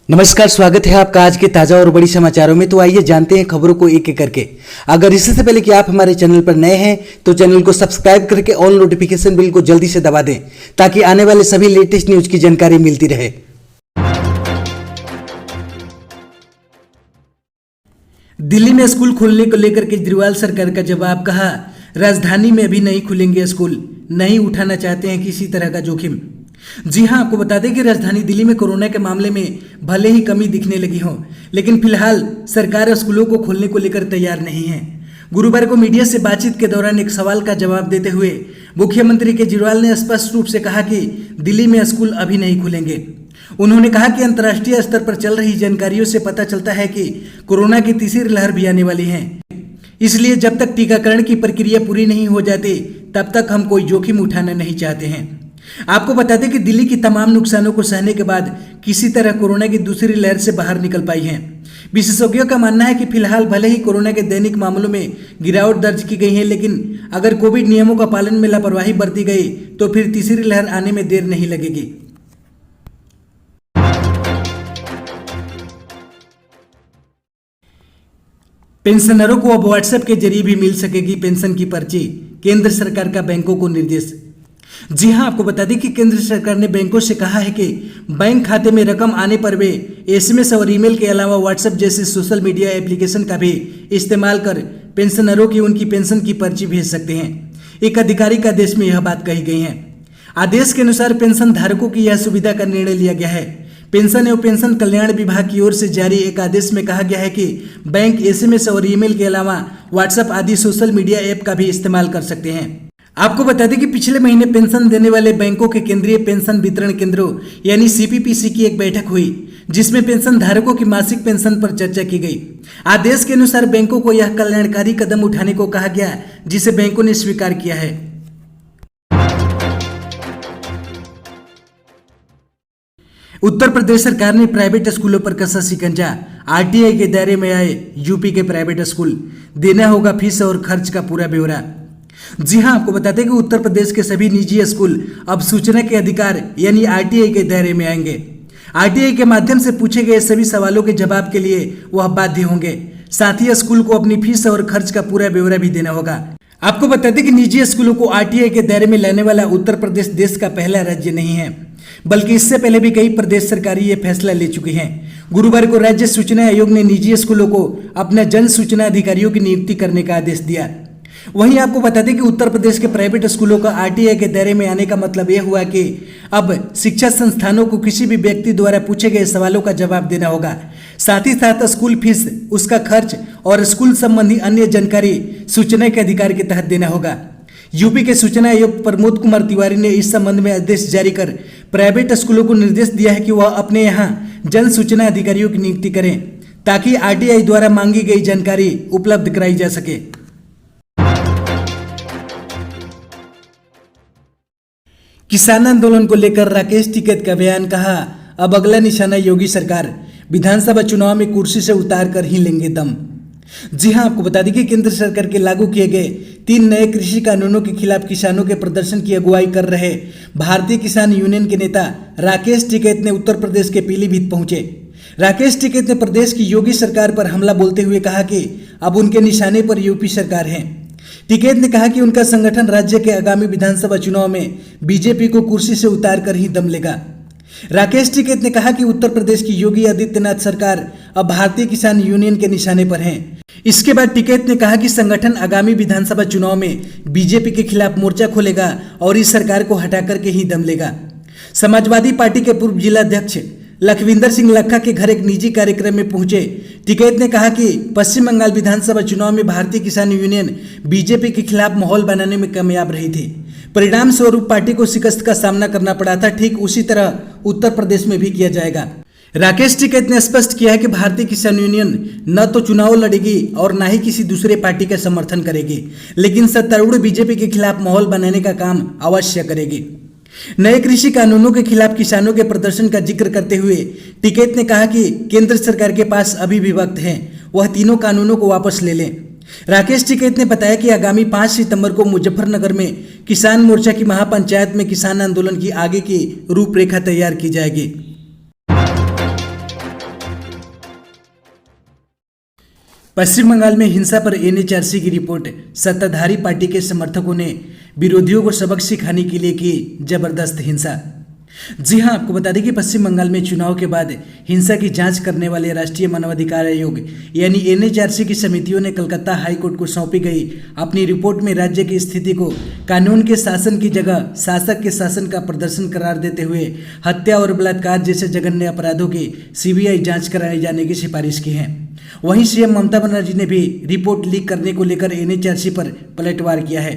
नमस्कार, स्वागत है आपका आज के ताजा और बड़ी समाचारों में। तो आइए जानते हैं खबरों को एक एक करके। अगर इससे पहले कि आप हमारे चैनल पर नए हैं तो चैनल को सब्सक्राइब करके ऑल नोटिफिकेशन बिल को जल्दी से दबा दें ताकि आने वाले सभी लेटेस्ट न्यूज की जानकारी मिलती रहे। दिल्ली में स्कूल खोलने को लेकर केजरीवाल सरकार का जवाब। कहा, राजधानी में अभी नहीं खुलेंगे स्कूल, नहीं उठाना चाहते हैं किसी तरह का जोखिम। जी हां, आपको बता दें कि राजधानी दिल्ली में कोरोना के मामले में भले ही कमी दिखने लगी हो, लेकिन फिलहाल सरकार स्कूलों को खोलने को लेकर तैयार नहीं है। गुरुवार को मीडिया से बातचीत के दौरान एक सवाल का जवाब देते हुए मुख्यमंत्री केजरीवाल ने स्पष्ट रूप से कहा कि दिल्ली में स्कूल अभी नहीं खुलेंगे। उन्होंने कहा कि अंतर्राष्ट्रीय स्तर पर चल रही जानकारियों से पता चलता है कि कोरोना की तीसरी लहर भी आने वाली है, इसलिए जब तक टीकाकरण की प्रक्रिया पूरी नहीं हो जाती तब तक हम कोई जोखिम उठाना नहीं चाहते हैं। आपको बता दें कि दिल्ली की तमाम नुकसानों को सहने के बाद किसी तरह कोरोना की दूसरी लहर से बाहर निकल पाई है। विशेषज्ञों का मानना है कि फिलहाल भले ही कोरोना के दैनिक मामलों में गिरावट दर्ज की गई है, लेकिन अगर कोविड नियमों का पालन में लापरवाही बरती गई तो फिर तीसरी लहर आने में देर नहीं लगेगी। पेंशनरों को अब व्हाट्सएप के जरिए भी मिल सकेगी पेंशन की पर्ची, केंद्र सरकार का बैंकों को निर्देश। जी हां, आपको बता दें कि केंद्र सरकार ने बैंकों से कहा है कि बैंक खाते में रकम आने पर वे एसएमएस और ईमेल के अलावा व्हाट्सएप जैसे सोशल मीडिया एप्लीकेशन का भी इस्तेमाल कर पेंशनरों की उनकी पेंशन की पर्ची भेज सकते हैं। एक आधिकारिक आदेश में यह बात कही गई है। आदेश के अनुसार पेंशन धारकों की यह सुविधा का निर्णय लिया गया है। पेंशन एवं पेंशन कल्याण विभाग की ओर से जारी एक आदेश में कहा गया है कि बैंक एसएमएस और ईमेल के अलावा व्हाट्सएप आदि सोशल मीडिया ऐप का भी इस्तेमाल कर सकते हैं। आपको बता दें कि पिछले महीने पेंशन देने वाले बैंकों के केंद्रीय पेंशन वितरण केंद्रों यानी सीपीपीसी की एक बैठक हुई, जिसमें पेंशन धारकों की मासिक पेंशन पर चर्चा की गई। आदेश के अनुसार बैंकों को यह कल्याणकारी कदम उठाने को कहा गया, जिसे बैंकों ने स्वीकार किया है। उत्तर प्रदेश सरकार ने प्राइवेट स्कूलों पर कसा शिकंजा। आरटीआई के दायरे में आए यूपी के प्राइवेट स्कूल, देना होगा फीस और खर्च का पूरा ब्यौरा। जी हां, आपको बताते हैं कि उत्तर प्रदेश के सभी निजी स्कूल अब सूचना के अधिकार यानी आरटीआई के दायरे में आएंगे। आरटीआई के माध्यम से पूछे गए सभी सवालों के जवाब के लिए वह बाध्य होंगे। साथ ही स्कूल को अपनी फीस और खर्च का पूरा ब्यौरा भी देना होगा। आपको बता दें कि निजी स्कूलों को आरटीआई के दायरे में लाने वाला उत्तर प्रदेश देश का पहला राज्य नहीं है, बल्कि इससे पहले भी कई प्रदेश सरकारें ये फैसला ले चुकी हैं। गुरुवार को राज्य सूचना आयोग ने निजी स्कूलों को अपना जन सूचना अधिकारियों की नियुक्ति करने का आदेश दिया। वहीं आपको बता दें कि उत्तर प्रदेश के प्राइवेट स्कूलों का आरटीआई के दायरे में आने का मतलब यह हुआ कि अब शिक्षा संस्थानों को किसी भी व्यक्ति द्वारा पूछे गए सवालों का जवाब देना होगा। साथ ही साथ स्कूल फीस, उसका खर्च और स्कूल संबंधी अन्य जानकारी सूचना के अधिकार के तहत देना होगा। यूपी के सूचना आयुक्त प्रमोद कुमार तिवारी ने इस संबंध में आदेश जारी कर प्राइवेट स्कूलों को निर्देश दिया है कि वह अपने यहाँ जन सूचना अधिकारियों की नियुक्ति करें ताकि आरटीआई द्वारा मांगी गई जानकारी उपलब्ध कराई जा सके। किसान आंदोलन को लेकर राकेश टिकैत का बयान। कहा, अब अगला निशाना योगी सरकार, विधानसभा चुनाव में कुर्सी से उतार कर ही लेंगे दम। जी हां, आपको बता दें कि केंद्र सरकार के लागू किए गए 3 नए कृषि कानूनों के खिलाफ किसानों के प्रदर्शन की अगुवाई कर रहे भारतीय किसान यूनियन के नेता राकेश टिकैत ने उत्तर प्रदेश के पीलीभीत पहुंचे। राकेश टिकैत ने प्रदेश की योगी सरकार पर हमला बोलते हुए कहा कि अब उनके निशाने पर यूपी सरकार है। टिकैत ने कहा कि उनका संगठन राज्य के आगामी विधानसभा चुनाव में बीजेपी को कुर्सी से उतार कर ही दम लेगा। राकेश टिकैत ने कहा कि उत्तर प्रदेश की योगी आदित्यनाथ सरकार अब भारतीय किसान यूनियन के निशाने पर है। इसके बाद टिकैत ने कहा कि संगठन आगामी विधानसभा चुनाव में बीजेपी के खिलाफ मोर्चा खोलेगा और इस सरकार को हटा करके ही दम लेगा। समाजवादी पार्टी के पूर्व जिलाध्यक्ष लखविंदर सिंह लखा के घर एक निजी कार्यक्रम में पहुंचे टिकैत ने कहा कि पश्चिम बंगाल विधानसभा चुनाव में भारतीय किसान यूनियन बीजेपी के खिलाफ माहौल बनाने में कामयाब रही थी। परिणाम स्वरूप पार्टी को शिकस्त का सामना करना पड़ा था। ठीक उसी तरह उत्तर प्रदेश में भी किया जाएगा। राकेश टिकैत ने स्पष्ट किया है कि भारतीय किसान यूनियन न तो चुनाव लड़ेगी और न ही किसी दूसरे पार्टी का समर्थन करेगी, लेकिन सत्तारूढ़ बीजेपी के खिलाफ माहौल बनाने का काम अवश्य करेगी। नए कृषि कानूनों के खिलाफ किसानों के प्रदर्शन का जिक्र करते हुए टिकैत ने कहा कि केंद्र सरकार के पास अभी भी वक्त है, वह तीनों कानूनों को वापस ले लें। राकेश टिकैत ने बताया कि आगामी 5 सितंबर को मुजफ्फरनगर में किसान मोर्चा की महापंचायत में किसान आंदोलन की आगे की रूपरेखा तैयार की जाएगी। पश्चिम बंगाल में हिंसा पर एनएचआरसी की रिपोर्ट। सत्ताधारी पार्टी के समर्थकों ने विरोधियों को सबक सिखाने के लिए की जबरदस्त हिंसा। जी हां, आपको बता दें कि पश्चिम बंगाल में चुनाव के बाद हिंसा की जांच करने वाले राष्ट्रीय मानवाधिकार आयोग यानी एनएचआरसी की समितियों ने कलकत्ता हाई कोर्ट को सौंपी गई अपनी रिपोर्ट में राज्य की स्थिति को कानून के शासन की जगह शासक के शासन का प्रदर्शन करार देते हुए हत्या और बलात्कार जैसे जघन्य अपराधों की सीबीआई जांच कराए जाने की सिफारिश की है। वहीं सीएम ममता बनर्जी ने भी रिपोर्ट लीक करने को लेकर एनएचआरसी पर पलटवार किया है।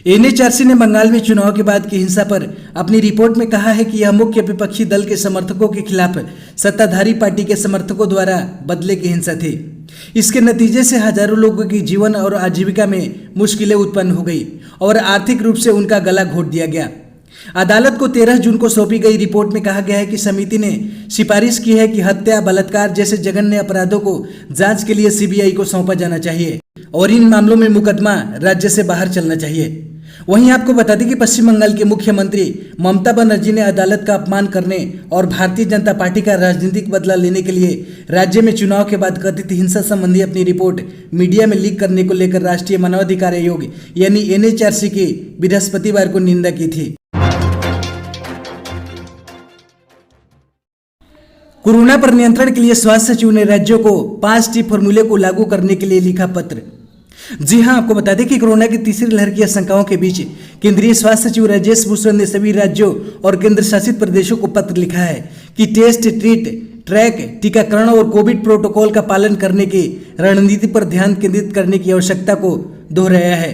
एनएचआरसी ने बंगाल में चुनाव के बाद की हिंसा पर अपनी रिपोर्ट में कहा है कि यह मुख्य विपक्षी दल के समर्थकों के खिलाफ सत्ताधारी पार्टी के समर्थकों द्वारा बदले की हिंसा थी। इसके नतीजे से हजारों लोगों की जीवन और आजीविका में मुश्किलें उत्पन्न हो गई और आर्थिक रूप से उनका गला घोट दिया गया। अदालत को 13 जून को सौंपी गई रिपोर्ट में कहा गया है कि समिति ने सिफारिश की है कि हत्या, बलात्कार जैसे जघन्य अपराधों को जांच के लिए सीबीआई को सौंपा जाना चाहिए और इन मामलों में मुकदमा राज्य से बाहर चलना चाहिए। वहीं आपको बता दें कि पश्चिम बंगाल के मुख्यमंत्री ममता बनर्जी ने अदालत का अपमान करने और भारतीय जनता पार्टी का राजनीतिक बदला लेने के लिए राज्य में चुनाव के बाद कथित हिंसा संबंधी अपनी रिपोर्ट मीडिया में लीक करने को लेकर राष्ट्रीय मानवाधिकार आयोग यानी एनएचआरसी की बृहस्पतिवार को निंदा की थी। कोरोना पर नियंत्रण के लिए स्वास्थ्य सचिव ने राज्यों को 5T फॉर्मूले को लागू करने के लिए लिखा पत्र। जी हां, आपको बता दें कि कोरोना की तीसरी लहर की आशंकाओं के बीच केंद्रीय स्वास्थ्य सचिव राजेश भूषण ने सभी राज्यों और केंद्र शासित प्रदेशों को पत्र लिखा है कि टेस्ट, ट्रीट, ट्रैक, टीकाकरण और कोविड प्रोटोकॉल का पालन करने की रणनीति पर ध्यान केंद्रित करने की आवश्यकता को दोहराया है,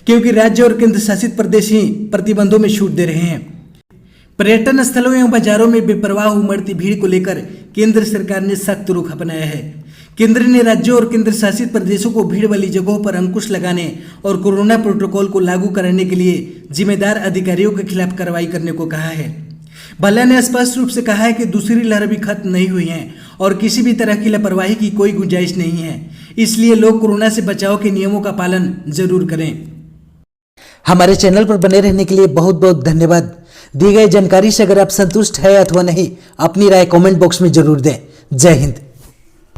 क्योंकि राज्य और केंद्र शासित प्रदेश ही प्रतिबंधों में छूट दे रहे हैं। पर्यटन स्थलों एवं बाजारों में बेपरवाह उमड़ती भीड़ को लेकर केंद्र सरकार ने सख्त रुख अपनाया है। केंद्र ने राज्यों और केंद्र शासित प्रदेशों को भीड़ वाली जगहों पर अंकुश लगाने और कोरोना प्रोटोकॉल को लागू करने के लिए जिम्मेदार अधिकारियों के खिलाफ कार्रवाई करने को कहा है। भल्ला ने स्पष्ट रूप से कहा है कि दूसरी लहर भी खत्म नहीं हुई है और किसी भी तरह की लापरवाही की कोई गुंजाइश नहीं है, इसलिए लोग कोरोना से बचाव के नियमों का पालन जरूर करें। हमारे चैनल पर बने रहने के लिए बहुत बहुत धन्यवाद। दी गई जानकारी से अगर आप संतुष्ट है अथवा नहीं, अपनी राय कमेंट बॉक्स में जरूर दें। जय हिंद।